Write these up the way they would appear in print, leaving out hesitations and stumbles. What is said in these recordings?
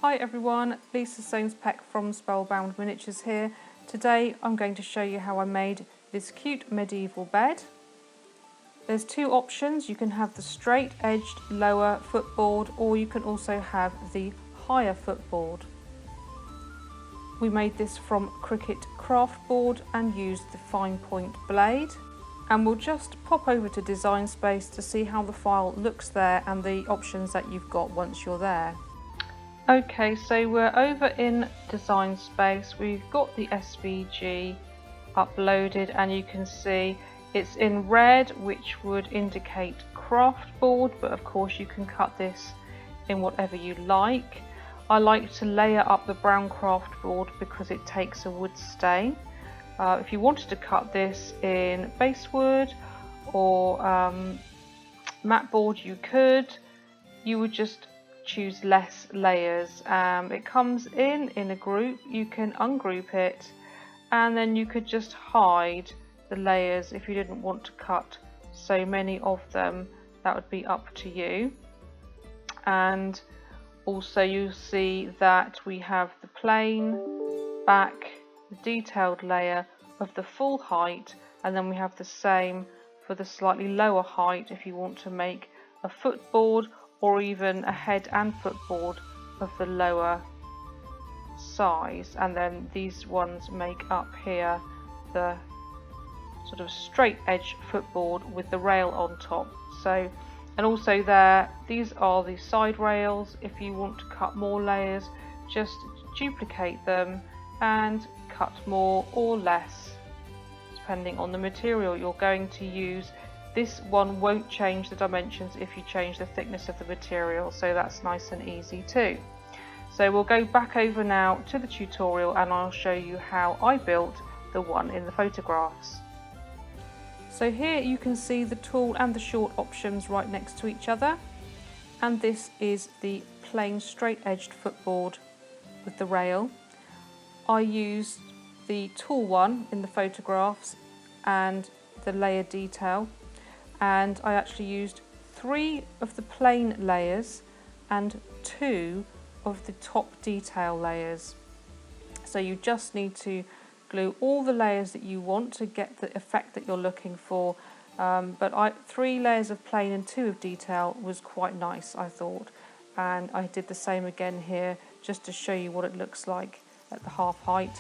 Hi everyone, Lisa Soames-Peck from Spellbound Miniatures here. Today I'm going to show you how I made this cute medieval bed. There's two options. You can have the straight edged lower footboard, or you can also have the higher footboard. We made this from Cricut craft board and used the fine point blade. And we'll just pop over to Design Space to see how the file looks there and the options that you've got once you're there. Okay, so we're over in Design Space. We've got the SVG uploaded and you can see it's in red, which would indicate craft board, but of course you can cut this in whatever you like. I like to layer up the brown craft board because it takes a wood stain. If you wanted to cut this in basswood or matte board, you could. You would just choose less layers. It comes in a group. You can ungroup it and then you could just hide the layers if you didn't want to cut so many of them. That would be up to you. And also you'll see that we have the plain back, the detailed layer of the full height, and then we have the same for the slightly lower height if you want to make a footboard or even a head and footboard of the lower size. And then these ones make up here the sort of straight edge footboard with the rail on top. So, and also there, these are the side rails. If you want to cut more layers, just duplicate them and cut more or less depending on the material you're going to use. This one won't change the dimensions if you change the thickness of the material, so that's nice and easy too. So we'll go back over now to the tutorial and I'll show you how I built the one in the photographs. So here you can see the tall and the short options right next to each other, and this is the plain straight edged footboard with the rail. I used the tall one in the photographs and the layer detail, and I actually used 3 of the plain layers and 2 of the top detail layers. So you just need to glue all the layers that you want to get the effect that you're looking for, but 3 layers of plain and 2 of detail was quite nice, I thought, and I did the same again here just to show you what it looks like at the half height.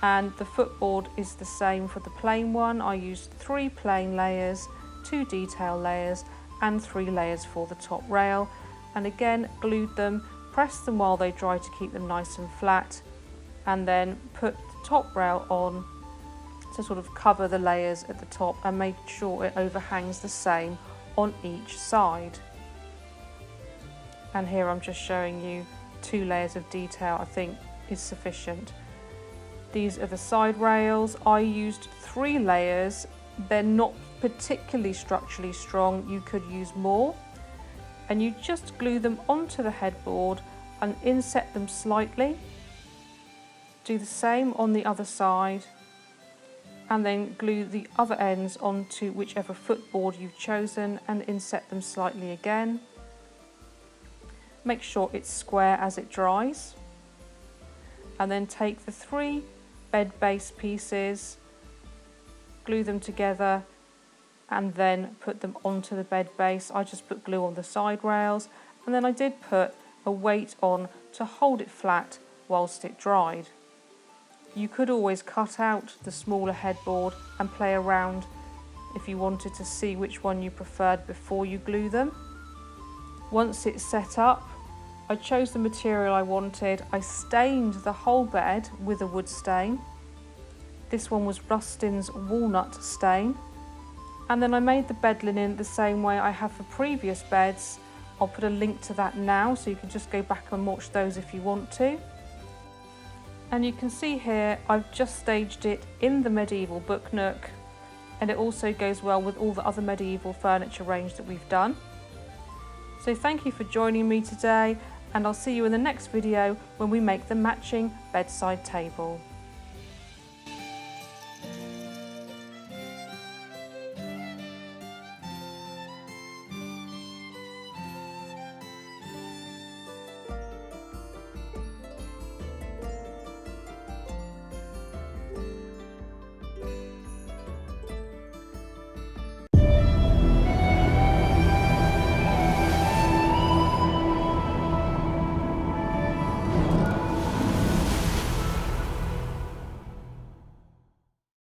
And the footboard is the same for the plain one. I used 3 plain layers, 2 detail layers and 3 layers for the top rail, and again glued them, pressed them while they dry to keep them nice and flat, and then put the top rail on to sort of cover the layers at the top and make sure it overhangs the same on each side. And here I'm just showing you 2 layers of detail I think is sufficient. These are the side rails. I used 3 layers. They're not particularly structurally strong. You could use more. And you just glue them onto the headboard and inset them slightly. Do the same on the other side. And then glue the other ends onto whichever footboard you've chosen and inset them slightly again. Make sure it's square as it dries. And then take the 3 bed base pieces, glue them together and then put them onto the bed base. I just put glue on the side rails, and then I did put a weight on to hold it flat whilst it dried. You could always cut out the smaller headboard and play around if you wanted to see which one you preferred before you glue them. Once it's set up, I chose the material I wanted. I stained the whole bed with a wood stain. This one was Rustin's walnut stain. And then I made the bed linen the same way I have for previous beds. I'll put a link to that now so you can just go back and watch those if you want to. And you can see here I've just staged it in the medieval book nook, and it also goes well with all the other medieval furniture range that we've done. So thank you for joining me today, and I'll see you in the next video when we make the matching bedside table.